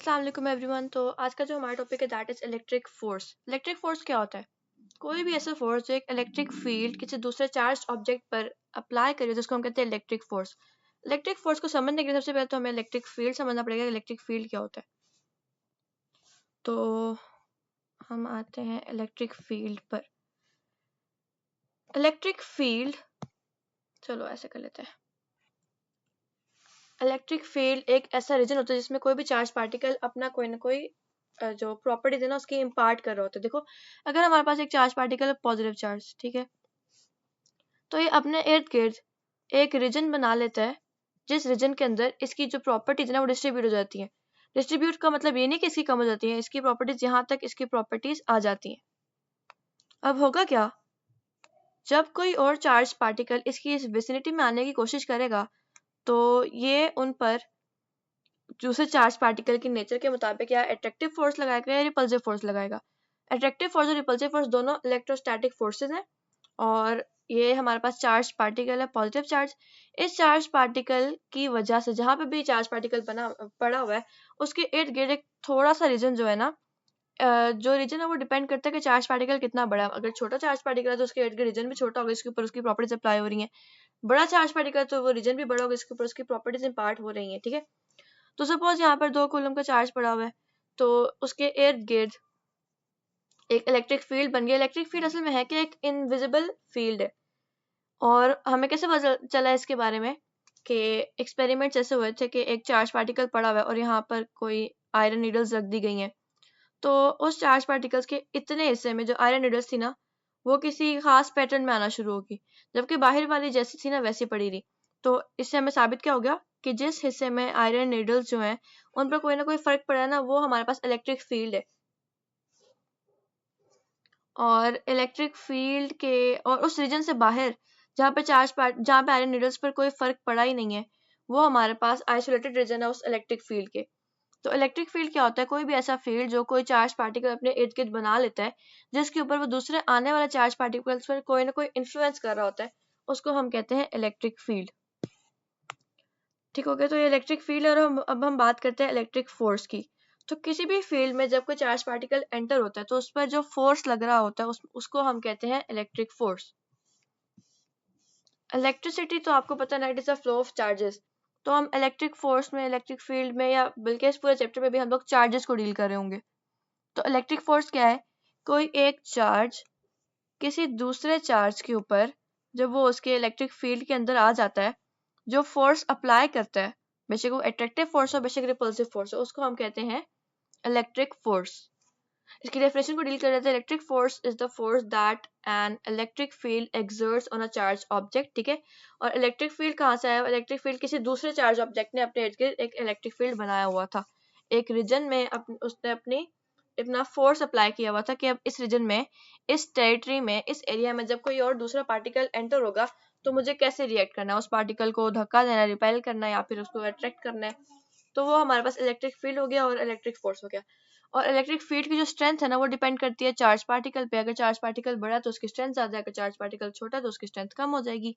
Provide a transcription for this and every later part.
अस्सलाम वालेकुम एवरीवन। तो आज का जो हमारा टॉपिक है that is electric force. Electric force क्या होता है? कोई भी ऐसा फोर्स जो एक इलेक्ट्रिक फील्ड किसी दूसरे चार्ज ऑब्जेक्ट पर अप्लाई करे जिसको हम कहते हैं इलेक्ट्रिक फोर्स। इलेक्ट्रिक फोर्स को समझने के लिए सबसे पहले तो हमें इलेक्ट्रिक फील्ड समझना पड़ेगा। इलेक्ट्रिक फील्ड क्या होता है? तो हम आते हैं इलेक्ट्रिक फील्ड पर। इलेक्ट्रिक फील्ड, चलो ऐसे कर लेते हैं। इलेक्ट्रिक फील्ड एक ऐसा रीजन होता है जिसमें कोई भी चार्ज पार्टिकल अपना कोई ना कोई जो प्रॉपर्टीज है ना उसकी इम्पार्ट कर रहा होता है। देखो, अगर हमारे पास एक चार्ज पार्टिकल है पॉजिटिव चार्ज, ठीक है, तो ये अपने इर्द गिर्द एक रीजन बना लेता है जिस रीजन के अंदर इसकी जो प्रॉपर्टीज है ना वो डिस्ट्रीब्यूट हो जाती हैं। डिस्ट्रीब्यूट का मतलब ये नहीं कि इसकी कम हो जाती है, इसकी प्रॉपर्टीज यहाँ तक इसकी प्रॉपर्टीज आ जाती हैं। अब होगा क्या, जब कोई और चार्ज पार्टिकल इसकी इस विसिनिटी में आने की कोशिश करेगा तो ये उन पर दूसरे चार्ज पार्टिकल की नेचर के मुताबिक या अट्रैक्टिव फोर्स लगाएगा या रिपल्सिव फोर्स लगाएगा। अट्रैक्टिव फोर्स और रिपल्सिव फोर्स दोनों इलेक्ट्रोस्टैटिक फोर्सेस हैं और ये हमारे पास चार्ज पार्टिकल है पॉजिटिव चार्ज। इस चार्ज पार्टिकल की वजह से जहां पे भी चार्ज पार्टिकल बना पड़ा हुआ है उसके इर्द गिर्द एक थोड़ा सा रीजन जो है ना, जो रीजन है वो डिपेंड करता है कि चार्ज पार्टिकल कितना बड़ा है। अगर छोटा चार्ज पार्टिकल है तो उसके इर्द गिर्द रीजन भी छोटा होगा, इसके ऊपर उसकी प्रॉपर्टीज अप्लाई हो रही हैं। बड़ा चार्ज पार्टिकल तो वो रीजन भी बड़ा होगा, इसके ऊपर उसकी प्रॉपर्टीज इम्पार्ट हो रही हैं। ठीक है, तो सपोज यहाँ पर 2 कूलम का चार्ज पड़ा हुआ है तो उसके इर्द गिर्द एक इलेक्ट्रिक फील्ड बन गया। इलेक्ट्रिक फील्ड असल में है कि एक इनविजिबल फील्ड है। और हमें कैसे पता चला इसके बारे में कि एक्सपेरिमेंट्स ऐसे हुए थे कि एक चार्ज पार्टिकल पड़ा हुआ है और यहाँ पर कोई आयरन नीडल्स रख दी गई हैं, तो उस चार्ज पार्टिकल्स के इतने हिस्से में जो आयरन नीडल्स थी ना वो किसी खास पैटर्न में आना शुरू होगी, जबकि बाहर वाली जैसी थी ना वैसी पड़ी रही। तो इससे हमें साबित क्या हो गया कि जिस हिस्से में आयरन नीडल्स जो हैं उन पर कोई ना कोई फर्क पड़ा है ना, वो हमारे पास इलेक्ट्रिक फील्ड है। और इलेक्ट्रिक फील्ड के और उस रीजन से बाहर जहाँ पे जहाँ पे आयरन नीडल्स पर कोई फर्क पड़ा ही नहीं है वो हमारे पास आइसोलेटेड रीजन है उस इलेक्ट्रिक फील्ड के। तो इलेक्ट्रिक फील्ड क्या होता है? कोई भी ऐसा फील्ड जो कोई चार्ज पार्टिकल अपने इर्द गिर्द बना लेता है जिसके ऊपर वो दूसरे आने वाले चार्ज पार्टिकल्स पर कोई ना कोई इन्फ्लुएंस कर रहा होता है, उसको हम कहते हैं इलेक्ट्रिक फील्ड। ठीक हो गया, तो ये इलेक्ट्रिक फील्ड है। और अब हम बात करते हैं इलेक्ट्रिक फोर्स की। तो किसी भी फील्ड में जब कोई चार्ज पार्टिकल एंटर होता है तो उस पर जो फोर्स लग रहा होता है उसको हम कहते हैं इलेक्ट्रिक फोर्स। इलेक्ट्रिसिटी तो आपको पता है, it is a flow of charges. तो हम इलेक्ट्रिक फोर्स में, इलेक्ट्रिक फील्ड में या बल्कि इस पूरे चैप्टर में भी हम लोग चार्जेस को डील कर रहे होंगे। तो इलेक्ट्रिक फोर्स क्या है? कोई एक चार्ज किसी दूसरे चार्ज के ऊपर जब वो उसके इलेक्ट्रिक फील्ड के अंदर आ जाता है, जो फोर्स अप्लाई करता है, बेशक वो अट्रैक्टिव फोर्स हो बेशक रिपल्सिव फोर्स हो, उसको हम कहते हैं इलेक्ट्रिक फोर्स। इसकी डेफिनेशन को डील कर रहे थे। Electric force is the force that an electric field exerts on a charge object. ठीक है, और इलेक्ट्रिक फील्ड कहाँ से आया? इलेक्ट्रिक फील्ड किसी दूसरे चार्ज ऑब्जेक्ट ने अपने इर्द गिर्द एक इलेक्ट्रिक फील्ड बनाया हुआ था। एक रीजन में उसने अपना फोर्स अप्लाई किया हुआ था कि अब इस रीजन में, इस टेरिटरी में, इस एरिया में जब कोई और दूसरा पार्टिकल एंटर होगा तो मुझे कैसे रिएक्ट करना है, उस पार्टिकल को धक्का देना, रिपेल करना है या फिर उसको अट्रैक्ट करना है। तो वो हमारे पास इलेक्ट्रिक फील्ड हो गया और इलेक्ट्रिक फोर्स हो गया। और इलेक्ट्रिक फील्ड की जो स्ट्रेंथ है ना वो डिपेंड करती है चार्ज पार्टिकल पे। अगर चार्ज पार्टिकल बड़ा है तो उसकी स्ट्रेंथ ज्यादा है, अगर चार्ज पार्टिकल छोटा है तो उसकी स्ट्रेंथ कम हो जाएगी।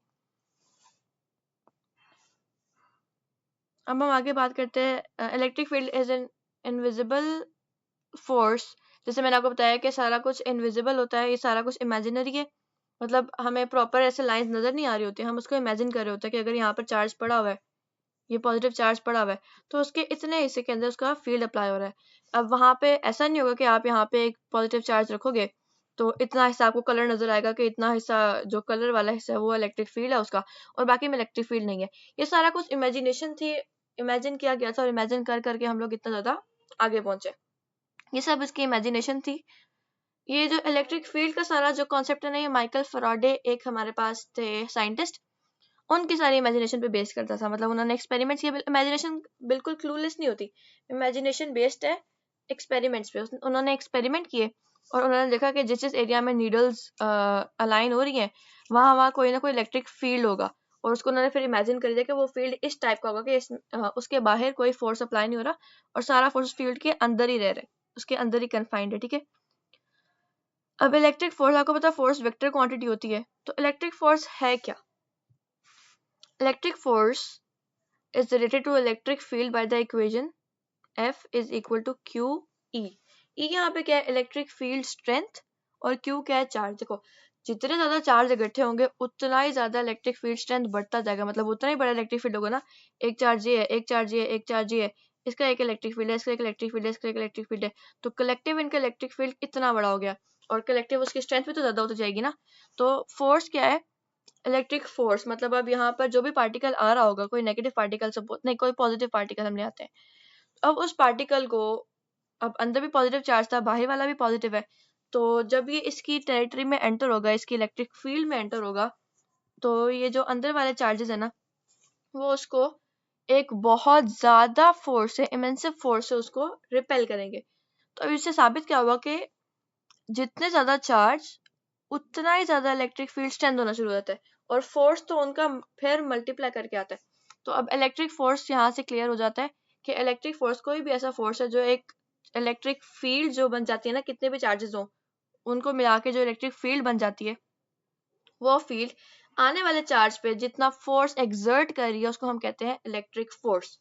अब हम आगे बात करते हैं electric field is an invisible force. जैसे मैंने आपको बताया कि सारा कुछ इनविजिबल होता है, ये सारा कुछ इमेजिनरी है, मतलब हमें प्रॉपर ऐसे लाइंस नजर नहीं आ रही होती, हम उसको इमेजिन कर रहे होते हैं कि अगर यहाँ पर चार्ज पड़ा हुआ है, ये पॉजिटिव चार्ज पड़ा हुआ है, तो उसके इतने हिस्से के अंदर उसका फील्ड अप्लाई हो रहा है। अब वहां पे ऐसा नहीं होगा कि आप यहाँ पे एक पॉजिटिव चार्ज रखोगे तो इतना हिस्सा आपको कलर नजर आएगा कि इतना हिस्सा जो कलर वाला हिस्सा है वो इलेक्ट्रिक फील्ड है उसका, और बाकी में इलेक्ट्रिक फील्ड नहीं है। ये सारा कुछ इमेजिनेशन थी, इमेजिन किया गया था और इमेजिन कर करके हम लोग इतना ज्यादा आगे पहुंचे। ये सब इसकी इमेजिनेशन थी। ये जो इलेक्ट्रिक फील्ड का सारा जो कॉन्सेप्ट है ना, ये माइकल फैराडे एक हमारे पास थे साइंटिस्ट, उनकी सारी इमेजिनेशन पे बेस करता था। मतलब उन्होंने एक्सपेरिमेंट्स किए। इमेजिनेशन बिल्कुल क्लूलेस नहीं होती, इमेजिनेशन बेस्ड है एक्सपेरिमेंट्स पे। उन्होंने एक्सपेरिमेंट किए और उन्होंने देखा कि जिस जिस एरिया में नीडल्स अलाइन हो रही हैं वहाँ वहाँ कोई ना कोई इलेक्ट्रिक फील्ड होगा, और उसको उन्होंने फिर इमेजिन कर दिया कि वो फील्ड इस टाइप का होगा कि उसके बाहर कोई फोर्स अप्लाई नहीं हो रहा और सारा फोर्स फील्ड के अंदर ही रह रहे, उसके अंदर ही कन्फाइंड है। ठीक है, अब इलेक्ट्रिक फोर्स, आपको पता फोर्स वेक्टर क्वांटिटी होती है, तो इलेक्ट्रिक फोर्स है क्या? Electric force is related to electric field by the equation F is equal to Q E. E यहाँ पे क्या है, इलेक्ट्रिक फील्ड स्ट्रेंथ, और क्यू क्या है, चार्ज। देखो जितने ज्यादा चार्ज इकट्ठे होंगे उतना ही ज्यादा इलेक्ट्रिक फील्ड स्ट्रेंथ बढ़ता जाएगा, मतलब उतना ही बड़ा इलेक्ट्रिक फील्ड होगा ना। एक चार्ज ये है, एक चार्ज ये है, एक चार्ज ये है, इसका एक इलेक्ट्रिक फील्ड है, इसका एक इलेक्ट्रिक फील्ड है, इसका एक इलेक्ट्रिक फील्ड है, तो कलेक्टिव इनका इलेक्ट्रिक फील्ड इतना बड़ा हो गया, और कलेक्टिव उसकी स्ट्रेंथ भी तो ज्यादा होती जाएगी ना। तो फोर्स क्या है, इलेक्ट्रिक फोर्स, मतलब अब यहाँ पर जो भी पार्टिकल आ रहा होगा, कोई नेगेटिव पार्टिकल सपोज, नहीं कोई पॉजिटिव पार्टिकल हमने आते हैं, अब उस पार्टिकल को, अब अंदर भी पॉजिटिव चार्ज था, बाहर वाला भी पॉजिटिव है, तो जब ये इसकी टेरिटरी में एंटर होगा, इसकी इलेक्ट्रिक फील्ड में एंटर होगा, तो ये जो अंदर वाले चार्जेस है ना, वो उसको एक बहुत ज्यादा फोर्स है, इमेंसिव फोर्स से उसको रिपेल करेंगे। तो अब इससे साबित क्या हुआ कि जितने ज्यादा चार्ज उतना ही ज्यादा इलेक्ट्रिक फील्ड स्ट्रेंथ होना शुरू हो जाता है, और फोर्स तो उनका फिर मल्टीप्लाई करके आता है। तो अब इलेक्ट्रिक फोर्स यहाँ से क्लियर हो जाता है कि इलेक्ट्रिक फोर्स कोई भी ऐसा फोर्स है जो एक इलेक्ट्रिक फील्ड जो बन जाती है ना, कितने भी चार्जेस हो उनको मिला के जो इलेक्ट्रिक फील्ड बन जाती है, वो फील्ड आने वाले चार्ज पे जितना फोर्स एक्सर्ट कर रही है उसको हम कहते हैं इलेक्ट्रिक फोर्स।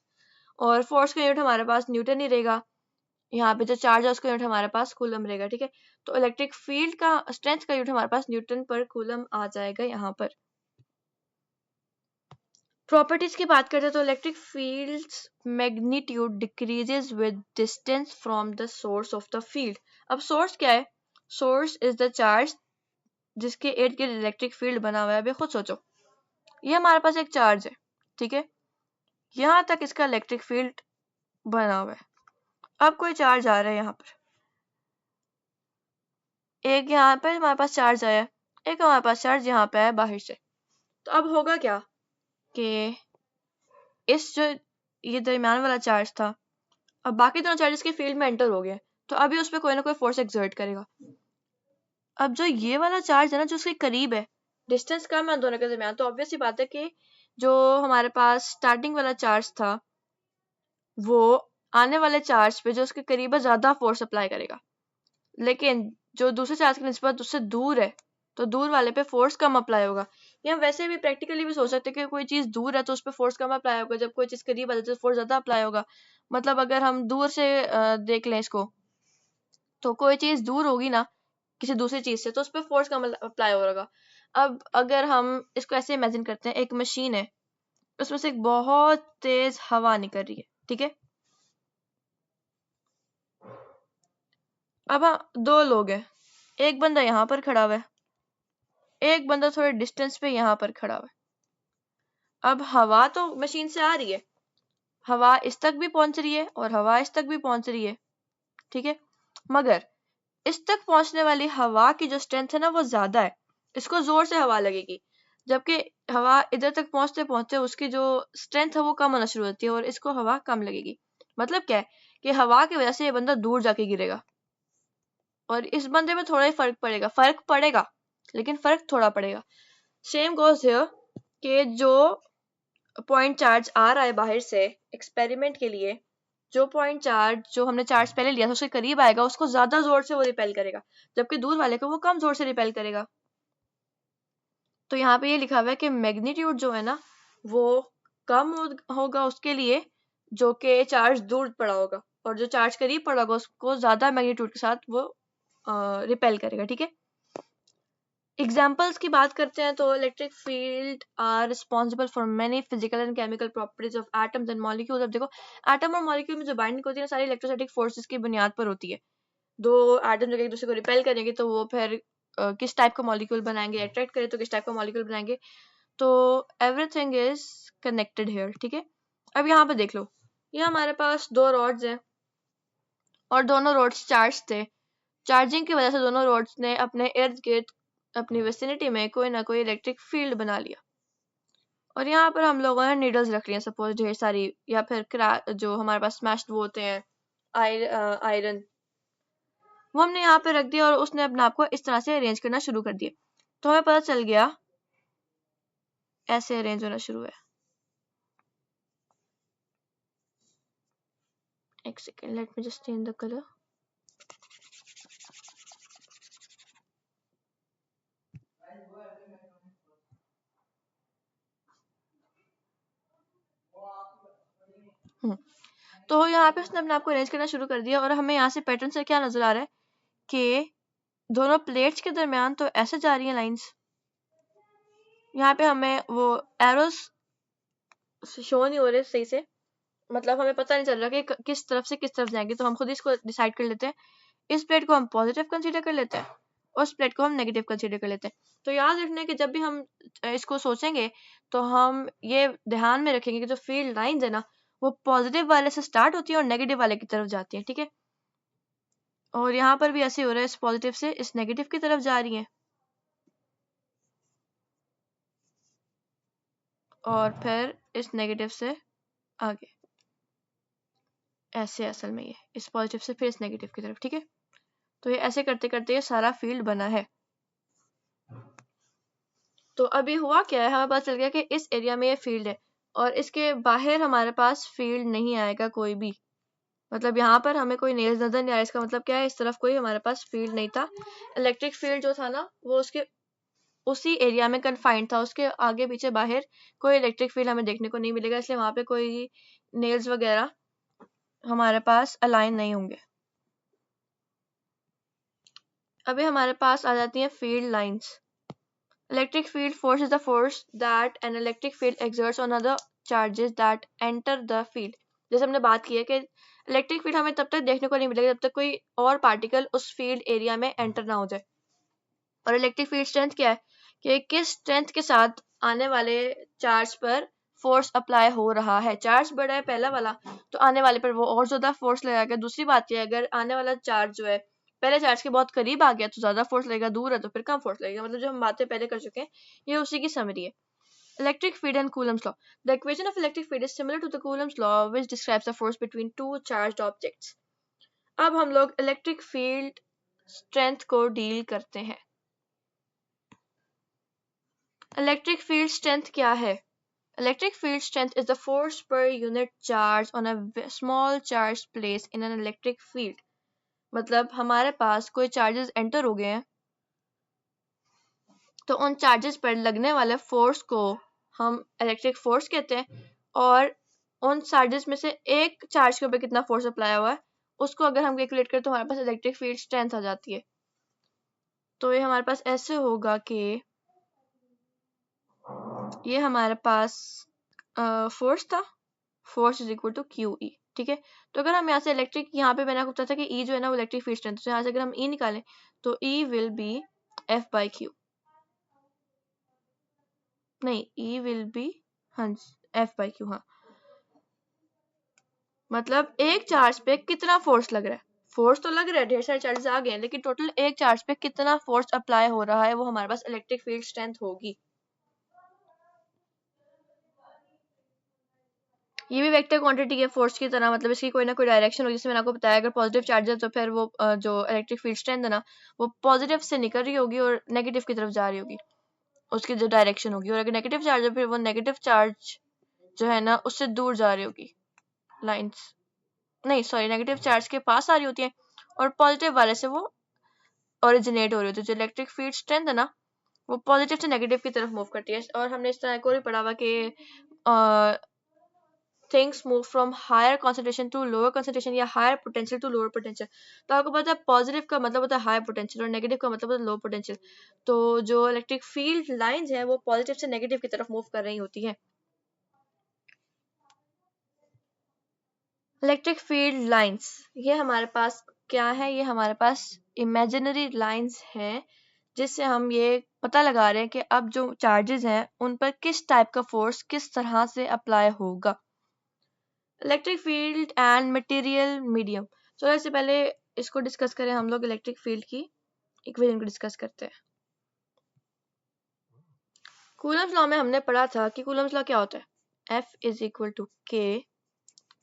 और फोर्स का यूनिट हमारे पास न्यूटन ही रहेगा, यहाँ पे जो चार्ज है उसका यूनिट हमारे पास कूलम रहेगा, ठीक है। तो इलेक्ट्रिक फील्ड का स्ट्रेंथ का यूनिट हमारे पास न्यूटन पर कूलम आ जाएगा यहाँ पर। प्रॉपर्टीज की बात करते हैं तो electric fields magnitude decreases with distance from the source of the field. अब सोर्स क्या है, सोर्स इज द चार्ज जिसके इर्द गिर्द इलेक्ट्रिक फील्ड बना हुआ है। अभी खुद सोचो, ये हमारे पास एक चार्ज है, ठीक है, यहाँ तक इसका इलेक्ट्रिक फील्ड बना हुआ है। अब कोई चार्ज आ रहा है यहाँ पर, एक यहाँ पे हमारे पास चार्ज आया, एक हमारे पास चार्ज यहाँ पे आया बाहर से। तो अब होगा क्या कि इस जो ये दरमियान वाला चार्ज था, अब बाकी दोनों चार्जेस के फील्ड में एंटर हो गए, तो अभी उस पर कोई ना कोई फोर्स एक्सर्ट करेगा। अब जो ये वाला चार्ज है ना, जो उसके करीब है, डिस्टेंस कम है दोनों के दरमियान, तो ऑब्वियस सी बात है कि जो हमारे पास स्टार्टिंग वाला चार्ज था वो आने वाले चार्ज पे जो उसके करीब है ज्यादा फोर्स अप्लाई करेगा, लेकिन जो दूसरे चार्ज की निस्बत उससे दूर है तो दूर वाले पे फोर्स कम अप्लाई होगा। या वैसे भी प्रैक्टिकली भी सोच सकते हैं कि कोई चीज दूर है तो उस पर फोर्स कम अप्लाई होगा, जब कोई चीज करीब है तो फोर्स ज्यादा अप्लाई होगा। मतलब अगर हम दूर से देख लें इसको, तो कोई चीज दूर होगी ना किसी दूसरी चीज से, तो उस पर फोर्स कम अप्लाई होगा। अब अगर हम इसको ऐसे इमेजिन करते हैं, एक मशीन है, उसमें से एक बहुत तेज हवा निकल रही है, ठीक है। अब दो लोग हैं, एक बंदा यहाँ पर खड़ा हुआ है, एक बंदा थोड़े डिस्टेंस पे यहाँ पर खड़ा हुआ है। अब हवा तो मशीन से आ रही है, हवा इस तक भी पहुंच रही है और हवा इस तक भी पहुंच रही है, ठीक है। मगर इस तक पहुंचने वाली हवा की जो स्ट्रेंथ है ना वो ज्यादा है, इसको जोर से हवा लगेगी, जबकि हवा इधर तक पहुंचते पहुंचते उसकी जो स्ट्रेंथ है वो कम होना शुरू होती है और इसको हवा कम लगेगी। मतलब क्या है कि हवा की वजह से ये बंदा दूर जाके गिरेगा, और इस बंदे में थोड़ा ही फर्क पड़ेगा, लेकिन फर्क थोड़ा पड़ेगा। सेम गोज हियर कि जो पॉइंट चार्ज आ रहा है बाहर से एक्सपेरिमेंट के लिए, जो पॉइंट चार्ज जो हमने चार्ज पहले लिया था उसके करीब आएगा, उसको ज्यादा जोर से वो रिपेल करेगा, जबकि दूर वाले को वो कम जोर से रिपेल करेगा। तो यहाँ पे ये लिखा हुआ है कि मैग्नीट्यूड जो है ना वो कम होगा उसके लिए जो कि चार्ज दूर पड़ा होगा, और जो चार्ज करीब पड़ा होगा उसको ज्यादा मैग्नीट्यूड के साथ वो रिपेल करेगा, ठीक है। एग्जाम्पल्स की बात करते हैं तो electric field are responsible for many physical and chemical properties of atoms and molecules. अब देखो एटम और मॉलिक्यूल में जो बाइंडिंग होती है ना, सारी इलेक्ट्रोस्टैटिक फोर्सेस की बुनियाद पर होती है। दो एटम जब एक दूसरे को रिपेल करेंगे तो वो फिर किस टाइप का मॉलिक्यूल बनाएंगे, अट्रैक्ट करे तो किस टाइप का मॉलिक्यूल बनाएंगे, तो एवरीथिंग इज कनेक्टेड हियर, ठीक है। अब यहाँ पे देख लो, ये हमारे पास दो रॉड्स हैं और दोनों रॉड्स चार्ज थे। चार्जिंग की वजह से दोनों रॉड्स ने अपने इर्द गिर्द अपनी विसिनिटी में कोई ना कोई इलेक्ट्रिक फील्ड बना लिया, और यहाँ पर हम लोगों ने नीडल्स रख लिया सपोज ढेर सारी, या फिर जो हमारे पास स्मैश्ड वो होते हैं आयरन, वो हमने यहाँ पे रख दिया और उसने अपने आप को इस तरह से अरेंज करना शुरू कर दिया। तो हमें पता चल गया ऐसे अरेंज होना शुरू है। एक second, let me just change the colour. तो यहाँ पे उसने अपने आप को अरेंज करना शुरू कर दिया और हमें यहाँ से पैटर्न से क्या नजर आ रहा है कि दोनों प्लेट्स के दरमियान तो ऐसे जा रही हैं लाइंस। यहाँ पे हमें वो एरोस शो नहीं हो रहे सही से, मतलब हमें पता नहीं चल रहा कि किस तरफ से किस तरफ जाएंगे, तो हम खुद इसको डिसाइड कर लेते हैं। इस प्लेट को हम पॉजिटिव कंसीडर कर लेते हैं और उस प्लेट को हम नेगेटिव कंसीडर कर लेते हैं। तो याद रखना है कि जब भी हम इसको सोचेंगे तो हम ये ध्यान में रखेंगे कि जो फील्ड लाइंस है ना वो पॉजिटिव वाले से स्टार्ट होती है और नेगेटिव वाले की तरफ जाती है, ठीक है। और यहाँ पर भी ऐसे हो रहा है, इस पॉजिटिव से इस नेगेटिव की तरफ जा रही है और फिर इस नेगेटिव से आगे, ऐसे असल में ये इस पॉजिटिव से फिर इस नेगेटिव की तरफ, ठीक है। तो ये ऐसे करते करते ये सारा फील्ड बना है। तो अभी हुआ क्या है, हमें पता चल गया कि इस एरिया में ये फील्ड है और इसके बाहर हमारे पास फील्ड नहीं आएगा कोई भी, मतलब यहाँ पर हमें कोई नेल्स नजर नहीं आया। इसका मतलब क्या है, इस तरफ कोई हमारे पास फील्ड नहीं था। इलेक्ट्रिक फील्ड जो था ना वो उसके उसी एरिया में कन्फाइंड था, उसके आगे पीछे बाहर कोई इलेक्ट्रिक फील्ड हमें देखने को नहीं मिलेगा, इसलिए वहां पे कोई नेल्स वगैरह हमारे पास अलाइन नहीं होंगे। अभी हमारे पास आ जाती हैं field lines. Electric field force is the force that an electric field exerts on other charges that enter the field। जैसे हमने बात की है कि इलेक्ट्रिक फील्ड हमें तब तक देखने को नहीं मिलेगा जब तक कोई और पार्टिकल उस फील्ड एरिया में एंटर ना हो जाए। और इलेक्ट्रिक फील्ड स्ट्रेंथ क्या है कि किस स्ट्रेंथ के साथ आने वाले चार्ज पर फोर्स अप्लाई हो रहा है। चार्ज बढ़ा है पहला वाला तो आने वाले पर वो और ज्यादा फोर्स लगाएगा। दूसरी बात यह, अगर आने वाला चार्ज जो है पहले चार्ज के बहुत करीब आ गया तो ज्यादा फोर्स लगेगा, दूर है तो फिर कम फोर्स लगेगा। मतलब जो हम बातें पहले कर चुके हैं ये उसी की समरी है। Electric field and Coulomb's law. The equation of electric field is similar to the Coulomb's law, which describes the force between two charged objects. अब हम लोग इलेक्ट्रिक फील्ड स्ट्रेंथ को डील करते हैं। इलेक्ट्रिक फील्ड स्ट्रेंथ क्या है? Electric field strength is the force per unit charge on a small charged place in an electric field. मतलब हमारे पास कोई चार्जेस एंटर हो गए हैं तो उन चार्जेस पर लगने वाले फोर्स को हम इलेक्ट्रिक फोर्स कहते हैं। और उन चार्जेस में से एक चार्ज के ऊपर कितना फोर्स अप्लाई हुआ है उसको अगर हम कैलकुलेट करें तो हमारे पास इलेक्ट्रिक फील्ड स्ट्रेंथ आ जाती है। तो ये हमारे पास ऐसे होगा कि ये हमारे पास फोर्स था, force is equal to Q E, ठीक है। तो अगर हम यहाँ से इलेक्ट्रिक, यहाँ पे मैंने आपको बताया था कि ई जो है ना वो इलेक्ट्रिक फील्ड स्ट्रेंथ, तो यहाँ से अगर हम ई निकालें तो E will be F by Q, नहीं ई विल बी, हाँ एफ बाई क्यू, हाँ। मतलब एक चार्ज पे कितना फोर्स लग रहा है, फोर्स तो लग रहा है, ढेर सारे चार्जेस आ गए हैं, लेकिन टोटल एक चार्ज पे कितना फोर्स अप्लाई हो रहा है वो हमारे पास इलेक्ट्रिक फील्ड स्ट्रेंथ होगी। ये भी वेक्टर क्वांटिटी है फोर्स की तरह, मतलब इसकी कोई ना कोई डायरेक्शन होगी। जैसे मैंने आपको बताया अगर पॉजिटिव चार्ज है तो फिर वो जो इलेक्ट्रिक फील्ड स्ट्रेंथ है ना वो पॉजिटिव से निकल रही होगी और नेगेटिव की तरफ जा रही होगी, उसकी जो डायरेक्शन होगी। और अगर नेगेटिव चार्ज है फिर वो नेगेटिव चार्ज जो है ना उससे दूर जा रही होगी, लाइंस नहीं सॉरी नेगेटिव चार्ज के पास आ रही होती है और पॉजिटिव वाले से वो ओरिजिनेट हो रही होती है। जो इलेक्ट्रिक फील्ड स्ट्रेंथ है ना वो पॉजिटिव से नेगेटिव की तरफ मूव करती है। और हमने इस तरह को भी पढ़ा हुआ कि things move from higher concentration to lower concentration या higher potential to lower potential। तो आपको पता है पॉजिटिव का मतलब होता है हाई पोटेंशियल और नेगेटिव का मतलब होता है लो पोटेंशियल। तो जो इलेक्ट्रिक फील्ड लाइंस है वो पॉजिटिव से नेगेटिव की तरफ मूव कर रही होती है। इलेक्ट्रिक फील्ड लाइंस ये हमारे पास क्या है, ये हमारे पास इमेजिनरी लाइंस हैं जिससे हम ये पता लगा रहे हैं कि अब जो चार्जेस हैं उन पर किस टाइप का फोर्स किस तरह से अप्लाई होगा। Electric field and material medium. तो इससे पहले इसको डिस्कस करें हम लोग इलेक्ट्रिक फील्ड की इक्वेशन को डिस्कस करते हैं। कूलम्स लॉ में हमने पढ़ा था कि कूलम्स लॉ क्या होता है, F is equal to K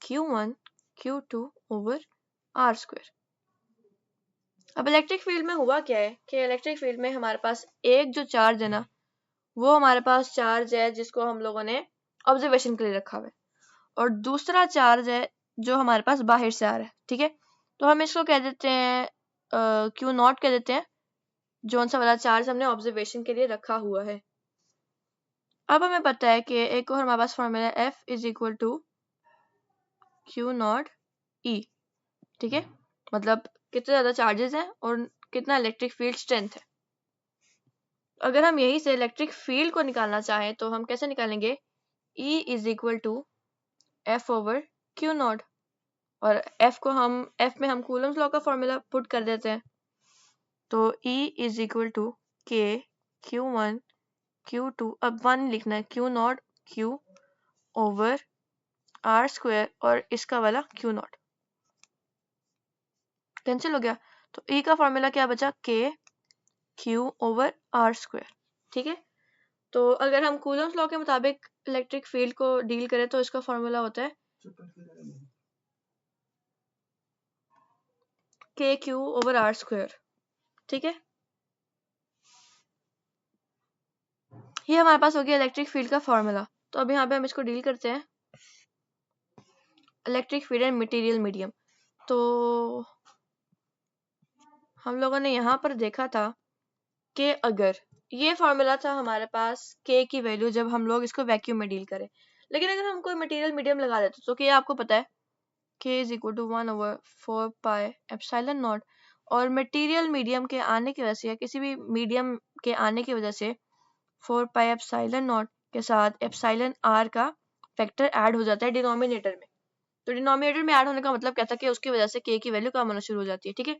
Q1 Q2 over R square. अब इलेक्ट्रिक फील्ड में हुआ क्या है कि इलेक्ट्रिक फील्ड में हमारे पास एक जो चार्ज है ना वो हमारे पास चार्ज है जिसको हम लोगों ने ऑब्जर्वेशन के लिए रखा हुआ है और दूसरा चार्ज है जो हमारे पास बाहर से आ रहा है, ठीक है। तो हम इसको कह देते हैं क्यू नॉट कह देते हैं, जोन सा वाला चार्ज हमने ऑब्जर्वेशन के लिए रखा हुआ है। अब हमें पता है कि एक और हमारे पास formula F is equal to Q not E, ठीक है, मतलब कितने ज्यादा चार्जेस हैं और कितना इलेक्ट्रिक फील्ड स्ट्रेंथ है। अगर हम यही से इलेक्ट्रिक फील्ड को निकालना चाहें तो हम कैसे निकालेंगे, E is equal to F over Q naught, और F में हम कूलम्स लॉ का फॉर्मूला पुट कर देते हैं, तो E is equal to K Q1 Q2, अब 1 लिखना है, Q naught Q over R square और इसका वाला Q नॉट कैंसिल हो गया, तो E का फॉर्मूला क्या बचा, K Q over R square, ठीक है। तो अगर हम कूलम्स लॉ के मुताबिक इलेक्ट्रिक फील्ड को डील करें तो इसका फॉर्मूला होता है के क्यू ओवर आर स्क्वायर, ठीक है। ये हमारे पास हो गया इलेक्ट्रिक फील्ड का फॉर्मूला। तो अब यहाँ पे हम इसको डील करते हैं, electric field and material medium. तो हम लोगों ने यहाँ पर देखा था कि अगर ये फॉर्मूला था हमारे पास के की वैल्यू जब हम लोग इसको वैक्यूम में डील करें, लेकिन अगर हम कोई मटेरियल मीडियम लगा देते तो क्या आपको पता है K is equal to 1 over 4 pi epsilon naught, और मटेरियल मीडियम के आने की वजह से या किसी भी मीडियम के आने की वजह से 4 पाई एप्सिलॉन नॉट के साथ एप्सिलॉन आर का फैक्टर ऐड हो जाता है डिनोमिनेटर में। तो डिनोमिनेटर में ऐड होने का मतलब क्या था कि उसकी वजह से के की वैल्यू कम होना शुरू हो जाती है, ठीक है।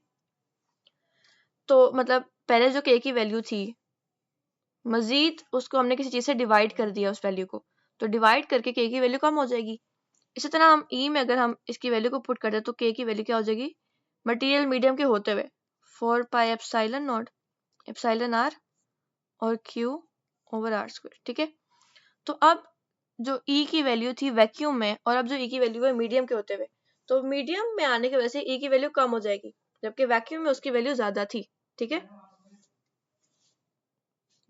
तो मतलब पहले जो के की वैल्यू थी, मजीद उसको हमने किसी चीज से डिवाइड कर दिया उस वैल्यू को, तो डिवाइड करके के की वैल्यू कम हो जाएगी। इसी तरह हम ई में अगर हम इसकी वैल्यू को पुट कर दे तो के की वैल्यू क्या हो जाएगी, मटेरियल मीडियम के होते हुए 4 pi epsilon naught epsilon R और क्यू ओवर आर स्क्वायर, ठीक है। तो अब जो ई की वैल्यू थी वैक्यूम में और अब जो ई की वैल्यू है मीडियम के होते हुए, तो मीडियम में आने की वजह से ई की वैल्यू कम हो जाएगी, जबकि वैक्यूम में उसकी वैल्यू ज्यादा थी, ठीक है।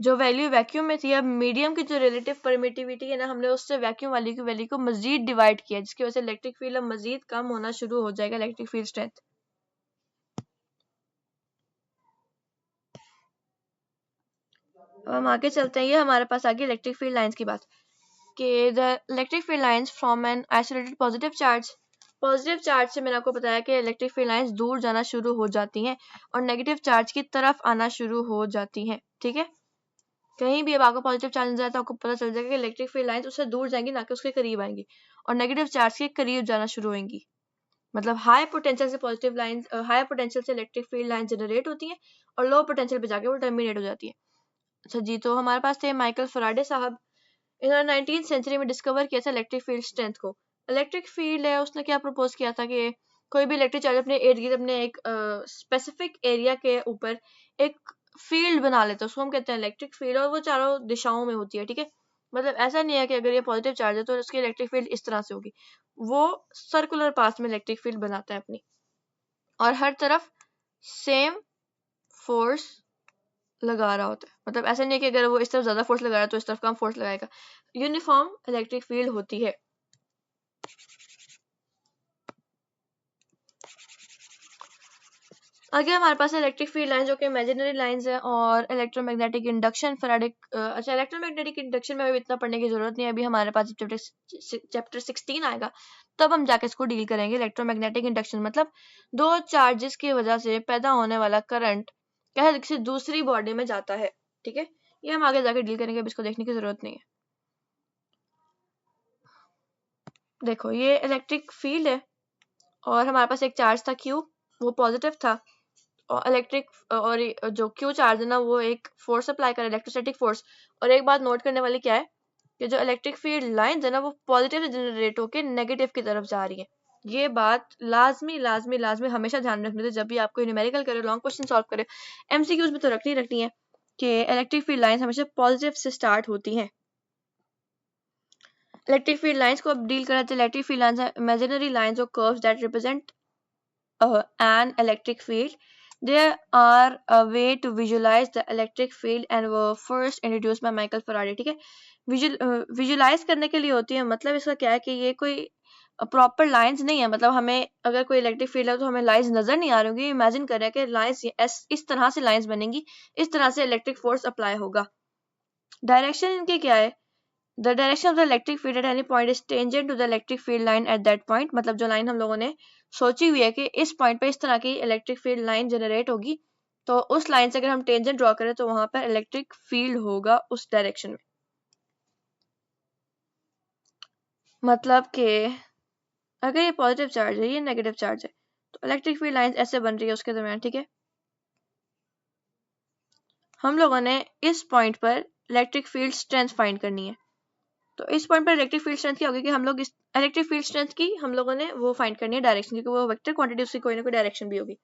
जो वैल्यू वैक्यूम में थी, अब मीडियम की जो रिलेटिव परमिटिविटी है ना, हमने उससे वैक्यूम वाली की वैल्यू को मजीद डिवाइड किया, जिसकी वजह से इलेक्ट्रिक फील्ड अब मजीद कम होना शुरू हो जाएगा, इलेक्ट्रिक फील्ड स्ट्रेंथ। अब हम आगे चलते हैं, ये हमारे पास आ गई इलेक्ट्रिक फील्ड लाइंस की बात कि the electric field lines from an isolated positive charge. Positive charge से मैंने आपको बताया कि इलेक्ट्रिक फील्ड लाइंस दूर जाना शुरू हो जाती हैं और नेगेटिव चार्ज की तरफ आना शुरू हो जाती हैं, ठीक है। कहीं भी अब आपको पॉजिटिव चार्ज नजर आए तो आपको पता चल जाएगा कि इलेक्ट्रिक फील्ड लाइंस उससे दूर जाएंगी, ना कि उसके करीब आएंगी, और नेगेटिव चार्ज के करीब जाना शुरू होंगी। मतलब हाई पोटेंशियल से पॉजिटिव लाइंस, हाई पोटेंशियल से इलेक्ट्रिक फील्ड लाइन जनरेट होती हैं और लो पोटेंशियल पे जाके वो टर्मिनेट हो जाती है। अच्छा जी, तो हमारे पास थे माइकल फैराडे साहब, इन्होंने 19वीं सेंचुरी में डिस्कवर किया था इलेक्ट्रिक फील्ड स्ट्रेंथ को। इलेक्ट्रिक फील्ड है, उसने क्या प्रपोज किया था कि कोई भी इलेक्ट्रिक चार्ज अपने इर्द गिर्द अपने एक स्पेसिफिक एरिया के ऊपर एक फील्ड बना लेते हैं, उसको हम कहते हैं इलेक्ट्रिक फील्ड, और वो चारों दिशाओं में होती है, ठीक है। मतलब ऐसा नहीं है कि अगर ये पॉजिटिव चार्ज है तो उसकी इलेक्ट्रिक फील्ड इस तरह से होगी, वो सर्कुलर पाथ में इलेक्ट्रिक फील्ड बनाता है अपनी, और हर तरफ सेम फोर्स लगा रहा होता है। मतलब ऐसा नहीं है कि अगर वो इस तरफ ज्यादा फोर्स लगा रहा है तो इस तरफ कम फोर्स लगाएगा, यूनिफॉर्म इलेक्ट्रिक फील्ड होती है। आगे हमारे पास इलेक्ट्रिक फील्ड लाइन जो कि इमेजिनरी लाइंस है, और इलेक्ट्रोमैग्नेटिक इंडक्शन फैराडिक। अच्छा, इलेक्ट्रोमैग्नेटिक इंडक्शन में अभी इतना पढ़ने की जरूरत नहीं है, अभी हमारे पास चैप्टर 16 आएगा तब हम जाके इसको डील करेंगे। इलेक्ट्रोमैग्नेटिक इंडक्शन मतलब दो चार्जेस की वजह से पैदा होने वाला करंट कहीं किसी दूसरी बॉडी में जाता है, ठीक है। ये हम आगे जाके डील करेंगे, अभी इसको देखने की जरूरत नहीं है। देखो ये इलेक्ट्रिक फील्ड है और हमारे पास एक चार्ज था Q, वो पॉजिटिव था, और इलेक्ट्रिक और जो Q चार्ज है ना वो एक फोर्स अप्लाई कर इलेक्ट्रोस्टैटिक फोर्स। और एक बात नोट करने वाली क्या है कि जो इलेक्ट्रिक फील्ड लाइंस है ना वो पॉजिटिव से जनरेट होकर नेगेटिव की तरफ जा रही है। ये बात लाजमी लाजमी लाजमी हमेशा ध्यान रखनी थी जब भी आपको न्यूमेरिकल करे, लॉन्ग क्वेश्चन सॉल्व करे, MCQs में तो रखनी है कि इलेक्ट्रिक फील्ड लाइंस हमेशा पॉजिटिव से स्टार्ट होती हैं। इलेक्ट्रिक फील्ड लाइंस को अब डील करना चाहिए। इलेक्ट्रिक फील्ड लाइंस है इमेजिनरी लाइंस और curves that represent an electric field. There are a way to visualize the electric field and were first introduced by Michael Faraday, ठीक है। Visualise करने के लिए होती है, मतलब इसका क्या है कि ये कोई प्रॉपर लाइंस नहीं है, मतलब हमें अगर कोई इलेक्ट्रिक फील्ड है तो हमें लाइंस नजर नहीं आ रही होंगी, इमेजिन कर रहे हैं कि लाइंस इस तरह से लाइंस बनेंगी, इस तरह से इलेक्ट्रिक फोर्स अप्लाई होगा। डायरेक्शन इनके क्या है, The direction of the electric field at any point is tangent to the electric field line at that point। मतलब जो लाइन हम लोगों ने सोची हुई है कि इस पॉइंट पे इस तरह की इलेक्ट्रिक फील्ड लाइन जनरेट होगी, तो उस लाइन से अगर हम टेंजेंट ड्रॉ करें तो वहां पर इलेक्ट्रिक फील्ड होगा उस डायरेक्शन में। मतलब कि अगर ये पॉजिटिव चार्ज है, ये नेगेटिव चार्ज है, तो इलेक्ट्रिक फील्ड लाइन ऐसे बन रही है उसके दरमियान, ठीक है। हम लोगों ने इस पॉइंट पर इलेक्ट्रिक फील्ड स्ट्रेंथ फाइंड करनी है। तो इस पॉइंट पर इलेक्ट्रिक फील्ड स्ट्रेंथ क्या होगी कि हम लोग इस इलेक्ट्रिक फील्ड स्ट्रेंथ की हम लोगों ने वो फाइंड करनी है डायरेक्शन, क्योंकि वो वेक्टर क्वांटिटी उसकी कोई ना कोई डायरेक्शन भी होगी।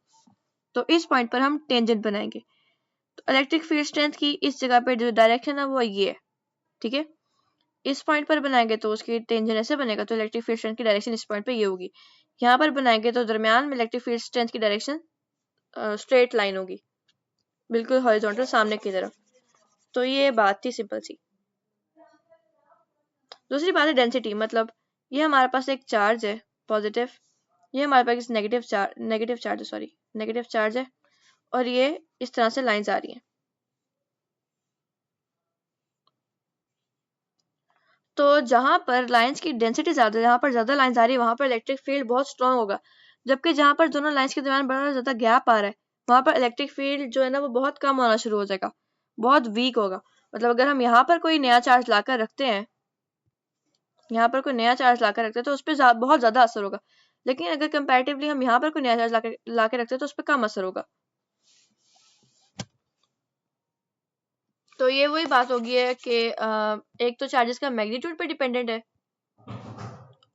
तो इस पॉइंट पर हम टेंजेंट बनाएंगे। तो इलेक्ट्रिक फील्ड स्ट्रेंथ की इस जगह पे जो डायरेक्शन है वो ये है, ठीक है। इस पॉइंट पर बनाएंगे तो उसकी टेंजेंट ऐसे बनेगा, तो इलेक्ट्रिक फील्ड स्ट्रेंथ की डायरेक्शन इस पॉइंट पे ये होगी। यहाँ पर बनाएंगे तो दरमियान में इलेक्ट्रिक फील्ड स्ट्रेंथ की डायरेक्शन स्ट्रेट लाइन होगी, बिल्कुल हॉरिजॉन्टल सामने की तरफ। तो ये बात थी सिंपल सी। दूसरी बात है डेंसिटी, मतलब ये हमारे पास एक चार्ज है पॉजिटिव, ये हमारे पास नेगेटिव चार्ज है, और ये इस तरह से लाइंस आ रही हैं। तो जहां पर लाइंस की डेंसिटी ज्यादा है, जहां पर ज्यादा लाइंस आ रही है, वहां पर इलेक्ट्रिक फील्ड बहुत स्ट्रांग होगा। जबकि जहां पर दोनों लाइंस के दरमियान बड़ा ज्यादा गैप आ रहा है, वहां पर इलेक्ट्रिक फील्ड जो है ना वो बहुत कम होना शुरू हो जाएगा, बहुत वीक होगा। मतलब अगर हम यहाँ पर कोई नया चार्ज लाकर रखते हैं, तो उस पर बहुत ज्यादा असर होगा। लेकिन अगर कंपैरेटिवली हम यहाँ पर कोई नया चार्ज लाके रखते हैं तो उस पर कम असर होगा। तो ये वही बात होगी है कि एक तो चार्जेस का मैग्नीट्यूड पे डिपेंडेंट है,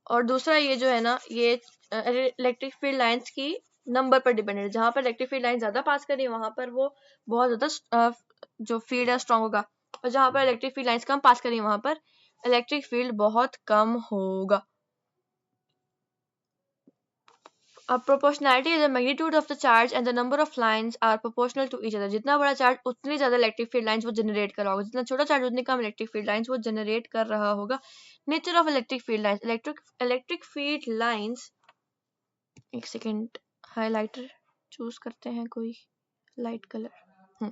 और दूसरा ये जो है ना ये इलेक्ट्रिक फील्ड लाइंस की नंबर पर डिपेंडेंट है। जहां पर इलेक्ट्रिक फील्ड लाइन ज्यादा पास कर रही है वहां पर वो बहुत ज्यादा जो फील्ड है स्ट्रांग होगा, और जहां पर इलेक्ट्रिक फील्ड लाइंस कम पास कर रही है वहां पर इलेक्ट्रिक फील्ड बहुत कम होगा। Proportionality is the magnitude of the charge and the number of lines are proportional to each other. जितना बड़ा चार्ज उतनी ज्यादा इलेक्ट्रिक फील्ड लाइंस वो जनरेट कर रहा होगा, जितना छोटा चार्ज उतनी कम इलेक्ट्रिक फील्ड लाइंस वो जनरेट कर रहा होगा। Nature of electric field lines, electric field lines, एक सेकेंड हाइलाइटर चूज करते हैं कोई light colour.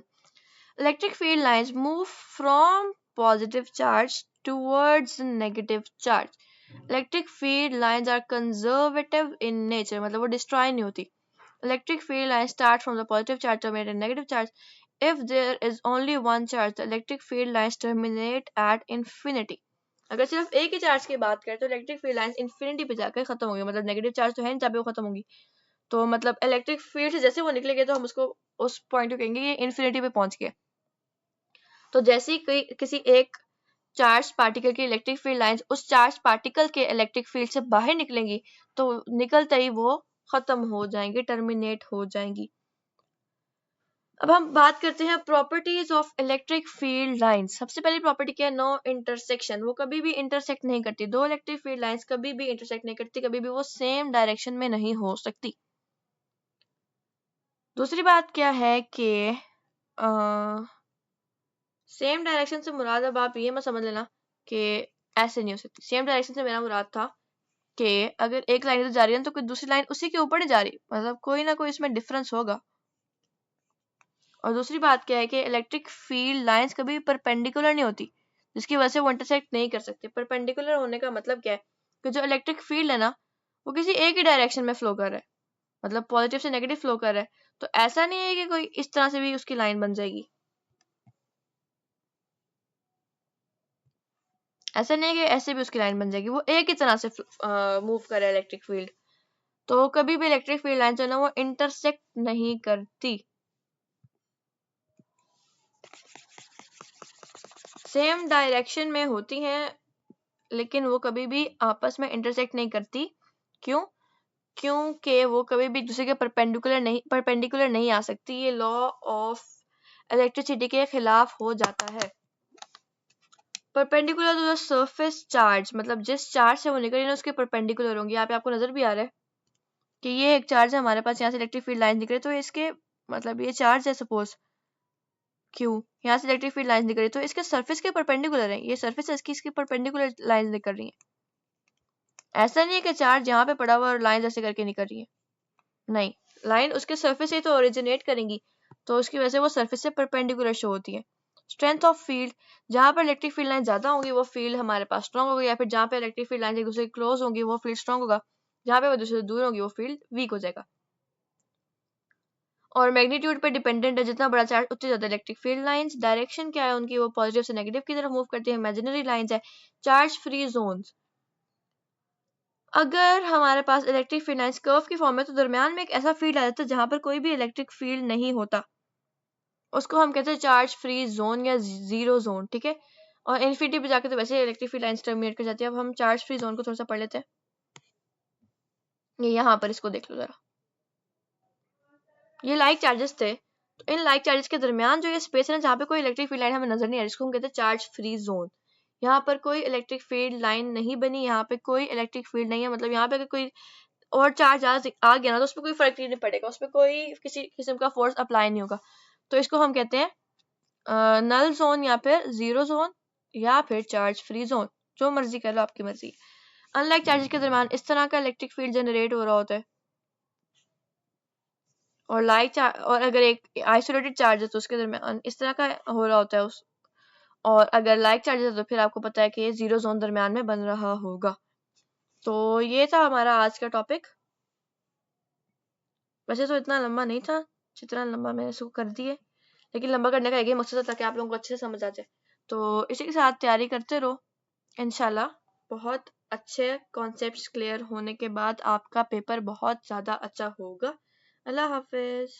Electric field lines move from positive charge towards negative charge. Electric field lines are conservative in nature, मतलब वो destroy नहीं होती। Electric field line start from the positive charge terminate in negative charge. If there is only one charge the electric field lines terminate at infinity. अगर सिर्फ एक ही charge की बात करें तो इलेक्ट्रिक फील्ड लाइंस इंफिनिटी पे जाकर खत्म होगी, मतलब नेगेटिव चार्ज तो है नहीं जहाँ पे वो खत्म होगी। तो मतलब इलेक्ट्रिक फील्ड से जैसे वो निकलेंगे तो हम उसको उस पॉइंट को कहेंगे ये इंफिनिटी पे पहुंच गया। तो जैसे ही कोई किसी एक चार्ज पार्टिकल की इलेक्ट्रिक फील्ड लाइंस उस चार्ज पार्टिकल के इलेक्ट्रिक फील्ड से बाहर निकलेंगी तो निकलते ही वो खत्म हो जाएंगी, टर्मिनेट हो जाएंगी। अब हम बात करते हैं properties of electric field lines. सबसे पहली प्रॉपर्टी क्या है? नो इंटरसेक्शन, वो कभी भी इंटरसेक्ट नहीं करती। दो इलेक्ट्रिक फील्ड लाइंस कभी भी इंटरसेक्ट नहीं करती, कभी भी वो सेम डायरेक्शन में नहीं हो सकती। दूसरी बात क्या है कि सेम डायरेक्शन से मुराद, अब आप ये मत समझ लेना कि ऐसे नहीं हो सकती। सेम डायरेक्शन से मेरा मुराद था कि अगर एक लाइन इधर जा रही है तो कोई दूसरी लाइन उसी के ऊपर नहीं जा रही, मतलब कोई ना कोई इसमें डिफरेंस होगा। और दूसरी बात क्या है कि इलेक्ट्रिक फील्ड लाइंस कभी परपेंडिकुलर नहीं होती, जिसकी वजह से वो इंटरसेक्ट नहीं कर सकते। परपेंडिकुलर होने का मतलब क्या है कि जो इलेक्ट्रिक फील्ड है ना वो किसी एक ही डायरेक्शन में फ्लो कर रहा है, मतलब पॉजिटिव से नेगेटिव फ्लो कर रहा है। तो ऐसा नहीं है कि कोई इस तरह से भी उसकी लाइन बन जाएगी, ऐसा नहीं है कि ऐसे भी उसकी लाइन बन जाएगी, वो एक ही तरह से मूव कर रहा है इलेक्ट्रिक फील्ड। तो कभी भी इलेक्ट्रिक फील्ड लाइन जो है ना वो इंटरसेक्ट नहीं करती। सेम डायरेक्शन में होती हैं लेकिन वो कभी भी आपस में इंटरसेक्ट नहीं करती। क्यों? क्योंकि वो कभी भी दूसरे के परपेंडिकुलर नहीं आ सकती। ये लॉ ऑफ इलेक्ट्रिसिटी के खिलाफ हो जाता है। Perpendicular to the surface charge, मतलब जिस चार्ज से वो निकल रही है उसके परपेंडिकुलर होंगी। यहाँ पे आपको नजर भी आ रहा है कि ये एक चार्ज है हमारे पास, यहाँ से इलेक्ट्रिक फील्ड लाइन निकले तो इसके मतलब ये चार्ज है सपोज क्यू, यहाँ से इलेक्ट्रिक फील्ड लाइन निकल रही तो इसके सरफेस के परपेंडिकुलर है। ये सरफेस है इसकी परपेंडिकुलर लाइन निकल रही है। ऐसा नहीं है कि चार्ज यहाँ पे पड़ा हुआ और लाइन ऐसे करके निकल रही है, नहीं, लाइन उसके सरफेस से तो ओरिजिनेट करेंगी, तो उसकी वजह से वो सरफेस से परपेंडिकुलर शो होती है। स्ट्रेंथ ऑफ फील्ड, जहाँ पर इलेक्ट्रिक फील्ड लाइन ज्यादा होंगी वो फील्ड हमारे पास स्ट्रॉन्ग होगी, या फिर जहाँ पे इलेक्ट्रिक फील्ड लाइन एक दूसरे के क्लोज होंगी वो फील्ड स्ट्रॉन्ग होगा। जहाँ पे वो दूसरे से दूर होगी वो फील्ड वीक हो जाएगा। और मैग्नीट्यूड पे डिपेंडेंट है, जितना बड़ा चार्ज उतनी ज्यादा इलेक्ट्रिक फील्ड लाइंस। डायरेक्शन क्या है उनकी, वो पॉजिटिव से नेगेटिव की तरफ मूव करती है। इमेजिनरी लाइंस है चार्ज फ्री जोन्स। अगर हमारे पास इलेक्ट्रिक फील्ड लाइंस कर्व की फॉर्म है तो दरमियान में एक ऐसा फील्ड आ जाता है जहां पर कोई भी इलेक्ट्रिक फील्ड नहीं होता, उसको हम कहते हैं चार्ज फ्री जोन या जीरो जोन, ठीक है। और इन्फिनिटी पे जाके तो वैसे इलेक्ट्रिक फील्ड लाइंस टर्मिनेट कर जाती है। अब हम चार्ज फ्री जोन को थोड़ा सा पढ़ लेते हैं। ये यहाँ पर इसको देख लो जरा, ये लाइक चार्जेस थे। तो इन लाइक चार्जेस के दरमियान जो ये स्पेस है ना, जहाँ पे कोई इलेक्ट्रिक फील्ड लाइन हमें नजर नहीं आ रही, इसको हम कहते हैं चार्ज फ्री जोन। यहाँ पर कोई इलेक्ट्रिक फील्ड लाइन नहीं बनी, यहाँ पे कोई इलेक्ट्रिक फील्ड नहीं है, मतलब यहाँ पे अगर कोई और चार्ज आ गया ना तो उसमें कोई फर्क नहीं पड़ेगा, उसमें कोई किसी किस्म का फोर्स अप्लाई नहीं होगा। तो इसको हम कहते हैं नल जोन या फिर जीरो जोन या फिर चार्ज फ्री जोन, जो मर्जी कर लो, आपकी मर्जी। अनलाइक चार्जेस के दरमियान इस तरह का इलेक्ट्रिक फील्ड जनरेट हो रहा होता है। और और अगर एक आइसोलेटेड चार्ज है तो उसके दरमियान इस तरह का हो रहा होता है और अगर लाइक चार्जेस है तो फिर आपको पता है कि जीरो जोन दरमियान में बन रहा होगा। तो ये था हमारा आज का टॉपिक। वैसे तो इतना लंबा नहीं था जितना लंबा मैंने इसको कर दिए, लेकिन लंबा करने का एक ही मकसद था ताकि आप लोगों को अच्छे से समझ आ जाए। तो इसी के साथ तैयारी करते रहो, इंशाल्लाह बहुत अच्छे कॉन्सेप्ट्स क्लियर होने के बाद आपका पेपर बहुत ज़्यादा अच्छा होगा। अल्लाह हाफिज।